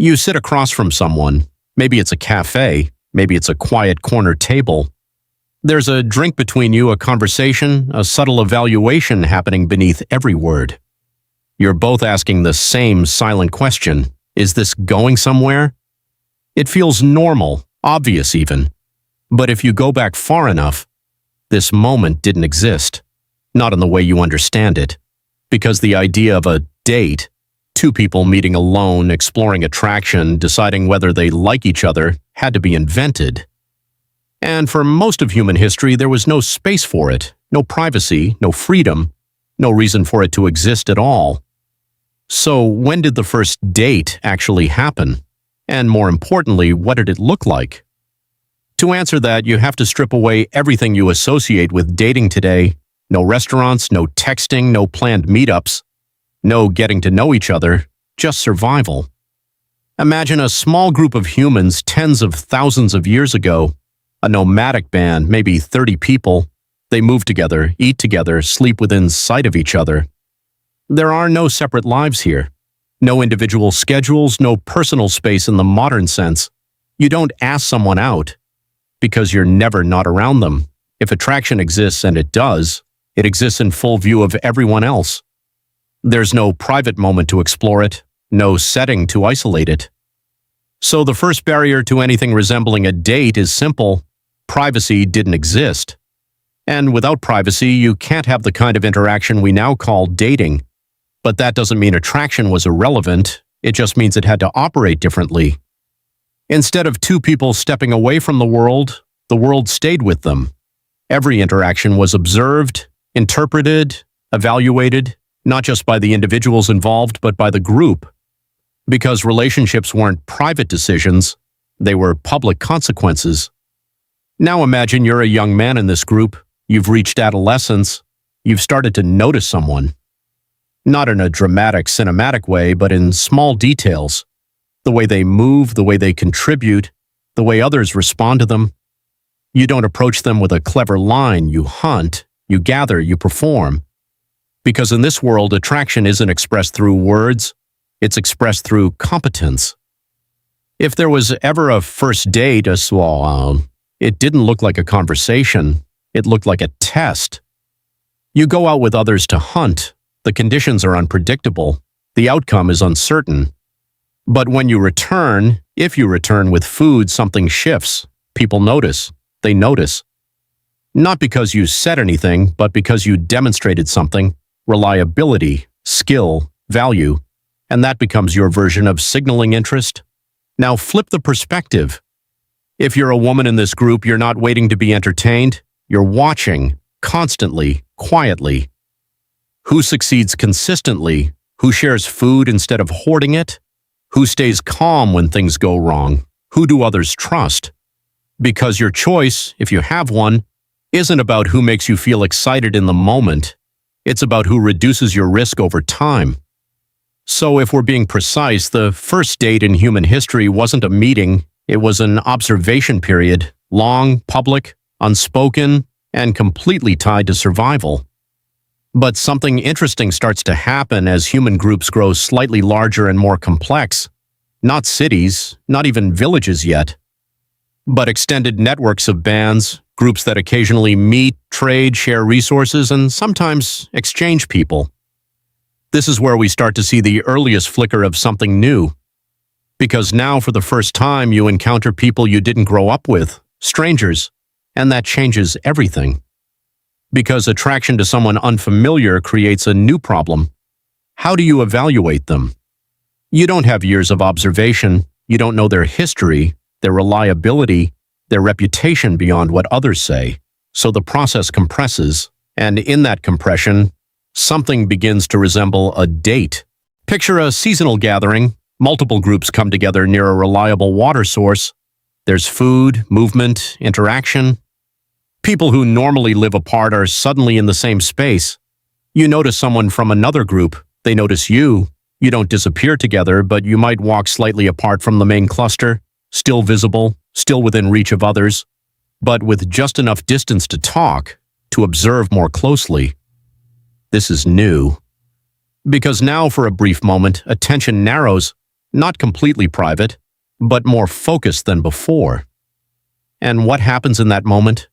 You sit across from someone. Maybe it's a cafe. Maybe it's a quiet corner table. There's a drink between you, a conversation, a subtle evaluation happening beneath every word. You're both asking the same silent question. Is this going somewhere? It feels normal, obvious even. But if you go back far enough, this moment didn't exist. Not in the way you understand it. Because the idea of a date, two people meeting alone, exploring attraction, deciding whether they like each other, had to be invented. And for most of human history, there was no space for it, no privacy, no freedom, no reason for it to exist at all. So when did the first date actually happen? And more importantly, what did it look like? To answer that, you have to strip away everything you associate with dating today. No restaurants, no texting, no planned meetups, no getting to know each other, just survival. Imagine a small group of humans tens of thousands of years ago, a nomadic band, maybe 30 people. They move together, eat together, sleep within sight of each other. There are no separate lives here. No individual schedules, no personal space in the modern sense. You don't ask someone out because you're never not around them. If attraction exists, and it does, it exists in full view of everyone else. There's no private moment to explore it, no setting to isolate it. So the first barrier to anything resembling a date is simple. Privacy didn't exist. And without privacy, you can't have the kind of interaction we now call dating. But that doesn't mean attraction was irrelevant, it just means it had to operate differently. Instead of two people stepping away from the world stayed with them. Every interaction was observed, interpreted, evaluated, not just by the individuals involved, but by the group. Because relationships weren't private decisions, they were public consequences. Now imagine you're a young man in this group, you've reached adolescence, you've started to notice someone. Not in a dramatic, cinematic way, but in small details. The way they move, the way they contribute, the way others respond to them. You don't approach them with a clever line, you hunt, you gather, you perform. Because in this world, attraction isn't expressed through words, it's expressed through competence. If there was ever a first date, it didn't look like a conversation, it looked like a test. You go out with others to hunt, the conditions are unpredictable, the outcome is uncertain. But when you return, if you return with food, something shifts. People notice, they notice. Not because you said anything, but because you demonstrated something, reliability, skill, value, and that becomes your version of signaling interest. Now flip the perspective. If you're a woman in this group, you're not waiting to be entertained, you're watching, constantly, quietly. Who succeeds consistently? Who shares food instead of hoarding it? Who stays calm when things go wrong? Who do others trust? Because your choice, if you have one, isn't about who makes you feel excited in the moment. It's about who reduces your risk over time. So if we're being precise, the first date in human history wasn't a meeting, it was an observation period, long, public, unspoken, and completely tied to survival. But something interesting starts to happen as human groups grow slightly larger and more complex. Not cities, not even villages yet, but extended networks of bands, groups that occasionally meet, trade, share resources, and sometimes exchange people. This is where we start to see the earliest flicker of something new. Because now, for the first time, you encounter people you didn't grow up with, strangers, and that changes everything. Because attraction to someone unfamiliar creates a new problem. How do you evaluate them? You don't have years of observation, you don't know their history, their reliability, their reputation beyond what others say. So the process compresses, and in that compression, something begins to resemble a date. Picture a seasonal gathering. Multiple groups come together near a reliable water source. There's food, movement, interaction. People who normally live apart are suddenly in the same space. You notice someone from another group, they notice you. You don't disappear together, but you might walk slightly apart from the main cluster, still visible, still within reach of others, but with just enough distance to talk, to observe more closely. This is new. Because now, for a brief moment, attention narrows. not completely private, but more focused than before. And what happens in that moment?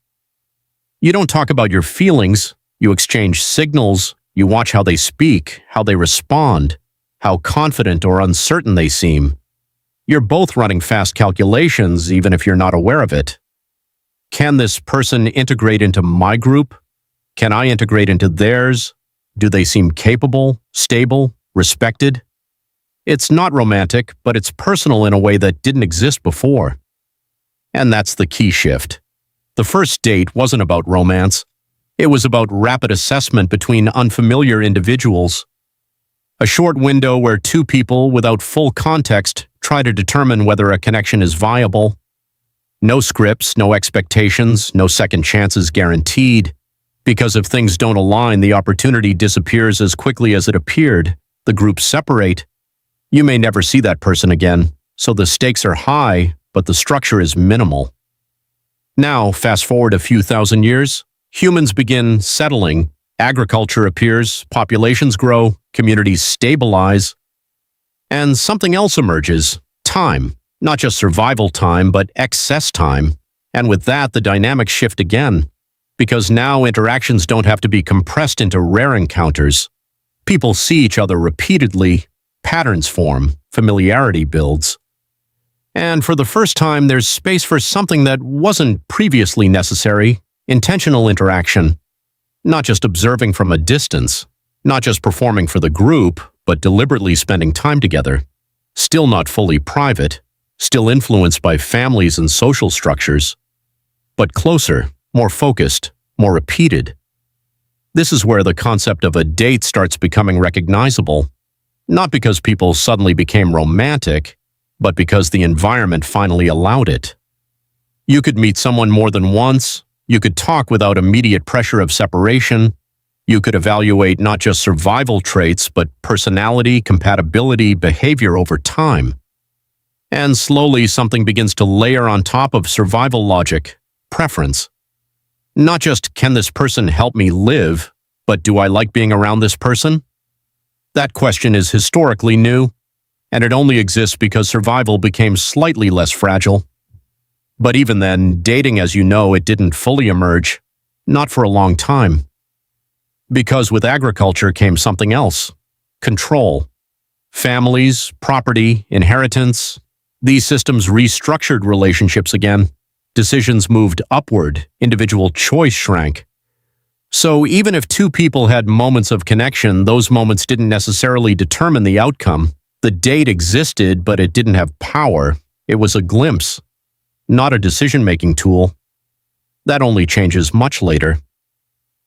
You don't talk about your feelings, you exchange signals, you watch how they speak, how they respond, how confident or uncertain they seem. You're both running fast calculations, even if you're not aware of it. Can this person integrate into my group? Can I integrate into theirs? Do they seem capable, stable, respected? It's not romantic, but it's personal in a way that didn't exist before. And that's the key shift. The first date wasn't about romance. It was about rapid assessment between unfamiliar individuals. A short window where two people, without full context, try to determine whether a connection is viable. No scripts, no expectations, no second chances guaranteed. Because if things don't align, the opportunity disappears as quickly as it appeared. The groups separate. You may never see that person again, so the stakes are high, but the structure is minimal. Now, fast forward a few thousand years, humans begin settling, agriculture appears, populations grow, communities stabilize, and something else emerges: time. Not just survival time, but excess time. And with that, the dynamics shift again. Because now interactions don't have to be compressed into rare encounters. People see each other repeatedly, patterns form, familiarity builds. And for the first time, there's space for something that wasn't previously necessary: intentional interaction. Not just observing from a distance, not just performing for the group, but deliberately spending time together. Still not fully private, still influenced by families and social structures, but closer, more focused, more repeated. This is where the concept of a date starts becoming recognizable, not because people suddenly became romantic, but because the environment finally allowed it. You could meet someone more than once, you could talk without immediate pressure of separation, you could evaluate not just survival traits, but personality, compatibility, behavior over time. And slowly something begins to layer on top of survival logic: preference. Not just, can this person help me live, but do I like being around this person? That question is historically new, and it only exists because survival became slightly less fragile. But even then, dating as you know it didn't fully emerge, not for a long time. Because with agriculture came something else: control. Families, property, inheritance. These systems restructured relationships again. Decisions moved upward, individual choice shrank. So even if two people had moments of connection, those moments didn't necessarily determine the outcome. The date existed, but it didn't have power. It was a glimpse, not a decision-making tool. That only changes much later.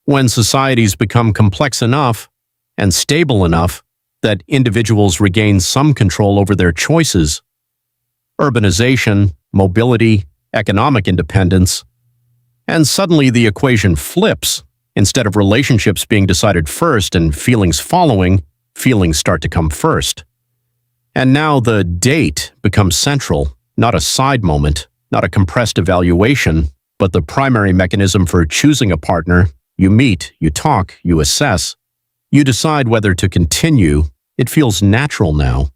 When societies become complex enough and stable enough that individuals regain some control over their choices. Urbanization, mobility, economic independence. And suddenly the equation flips. Instead of relationships being decided first and feelings following, feelings start to come first. And now the date becomes central, not a side moment, not a compressed evaluation, but the primary mechanism for choosing a partner. You meet, you talk, you assess. You decide whether to continue. It feels natural now.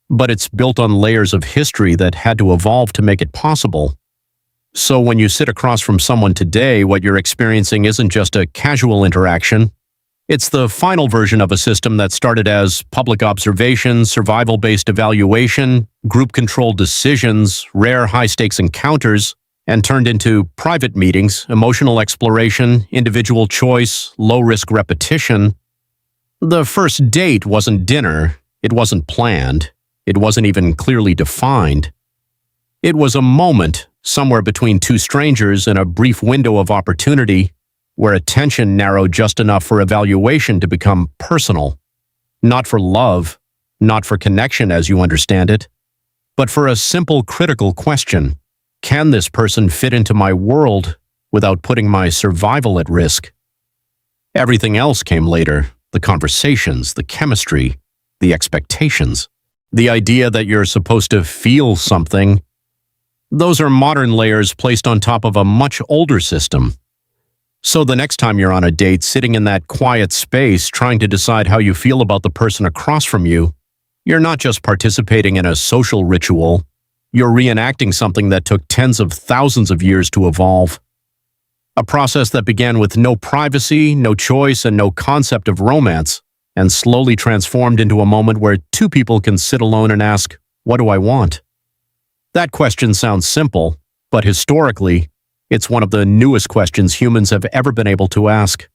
But it's built on layers of history that had to evolve to make it possible. So when you sit across from someone today, what you're experiencing isn't just a casual interaction. It's the final version of a system that started as public observation, survival-based evaluation, group-controlled decisions, rare high-stakes encounters, and turned into private meetings, emotional exploration, individual choice, low-risk repetition. The first date wasn't dinner, it wasn't planned, it wasn't even clearly defined. It was a moment, somewhere between two strangers in a brief window of opportunity, where attention narrowed just enough for evaluation to become personal. Not for love, not for connection as you understand it, but for a simple critical question: can this person fit into my world without putting my survival at risk? Everything else came later: the conversations, the chemistry, the expectations, the idea that you're supposed to feel something. Those are modern layers placed on top of a much older system. So the next time you're on a date, sitting in that quiet space, trying to decide how you feel about the person across from you, You're not just participating in a social ritual, you're reenacting something that took tens of thousands of years to evolve. A process that began with no privacy, no choice, and no concept of romance, and slowly transformed into a moment where two people can sit alone and ask, "What do I want?" That question sounds simple, but historically, it's one of the newest questions humans have ever been able to ask.